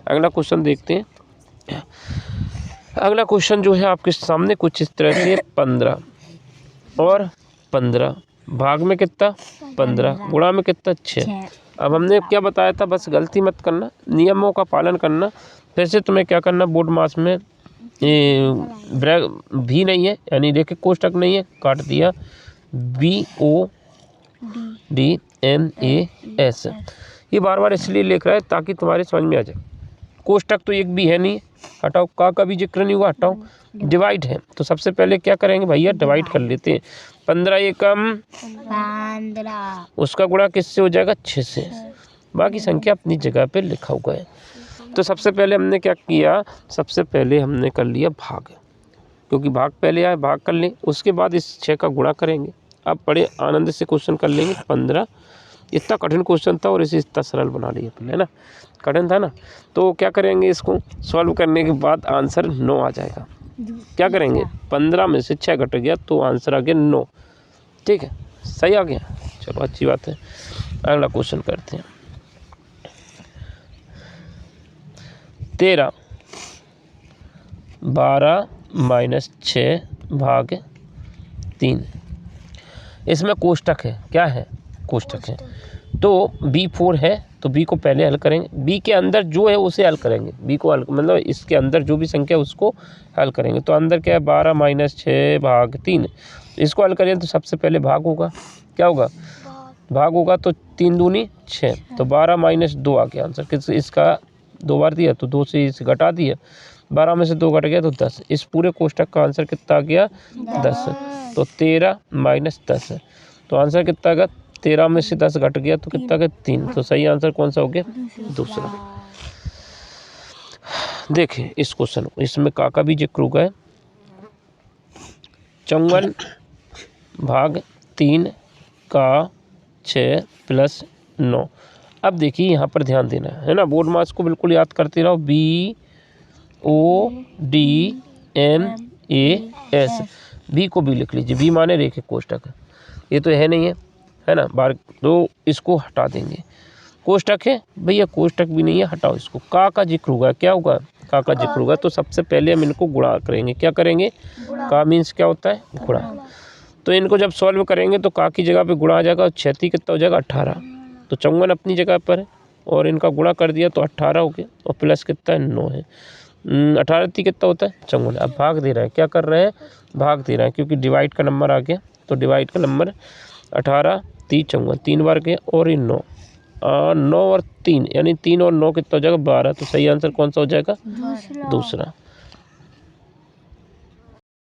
अगला क्वेश्चन देखते हैं। अगला क्वेश्चन जो है आपके सामने कुछ इस तरह से, 15 और 15, भाग में कितना, 15, गुणा में कितना, 6। अब हमने क्या बताया था, बस गलती मत करना, नियमों का पालन करना। फिर से तुम्हें क्या करना, बोर्ड मास में भी नहीं है, यानी देखिए कोष्टक नहीं है, काट दिया, BODMAS। ये बार बार इसलिए लिख रहा है ताकि तुम्हारे समझ में आ जाए। कोष्टक तो एक भी है नहीं, हटाओ, का भी जिक्र नहीं हुआ, हटाओ। डिवाइड है, तो सबसे पहले क्या करेंगे भैया, डिवाइड कर लेते हैं। 15 एकम 15, उसका गुणा किससे हो जाएगा, 6 से। बाकी संख्या अपनी जगह पे लिखा हुआ है। तो सबसे पहले हमने क्या किया, सबसे पहले हमने कर लिया भाग, क्योंकि भाग पहले आए, भाग कर लें, उसके बाद इस 6 का गुणा करेंगे। अब बड़े आनंद से क्वेश्चन कर लेंगे। 15 इतना कठिन क्वेश्चन था और इसे इतना सरल बना लिया अपने, है ना, कठिन था ना। तो क्या करेंगे, इसको सॉल्व करने के बाद आंसर 9 आ जाएगा। क्या करेंगे, 15 में से 6 घट गया तो आंसर आ गया 9। ठीक है, सही आ गया, चलो अच्छी बात है। अगला क्वेश्चन करते हैं। 13 12 माइनस 6 भाग 3। इसमें कोष्टक है, क्या है, कोष्टक है। तो B4 है, तो B को पहले हल करेंगे। B के अंदर जो है उसे हल करेंगे, B को हल मतलब इसके अंदर जो भी संख्या उसको हल करेंगे। तो अंदर क्या है, 12 माइनस 6 भाग 3। इसको हल करें तो सबसे पहले भाग होगा, क्या होगा, भाग होगा। तो 3 दूनी 6, तो 12 माइनस 2 आ गया आंसर। किस इसका 2 बार दिया तो 2 से इसे घटा दिया, 12 में से 2 घट गया तो 10। इस पूरे कोष्टक का आंसर कितना आ गया, 10। तो 13 माइनस 10, तो आंसर कितना आ गया, 13 में से 10 घट गया तो कितना गया, 3। तो सही आंसर कौन सा हो गया, दूसरा। देखिए इस क्वेश्चन को, इसमें का भी जिक्र हुआ है। 54 भाग 3 का 6 प्लस 9। अब देखिए यहाँ पर ध्यान देना है ना, बोर्ड मास को बिल्कुल याद करते रहो। BODMAS, B को भी लिख लीजिए, B माने रेखिक कोष्टक, ये तो है नहीं है ना, बार तो इसको हटा देंगे। कोष्टक है भैया, कोष्टक भी नहीं है, हटाओ इसको। का जिक्र होगा, क्या होगा, का जिक्र होगा। तो सबसे पहले हम इनको गुणा करेंगे। क्या करेंगे, का मीन्स क्या होता है, गुणा। तो इनको जब सॉल्व करेंगे तो का की जगह पे गुणा आ जाएगा, और 6 कितना हो जाएगा, 18। तो 54 अपनी जगह पर है, और इनका गुणा कर दिया तो 18 हो गया, और प्लस कितना है, 9 है। 18 कितना होता है, 54। अब भाग दे रहा है, क्या कर रहे हैं, भाग दे रहा है, क्योंकि डिवाइड का नंबर आ गया। तो डिवाइड का नंबर 18 3×3 = 3 बार गया और ये 9 9 और 3 यानी 3 और 9 कितना हो जाएगा 12। तो सही आंसर कौन सा हो जाएगा? दूसरा।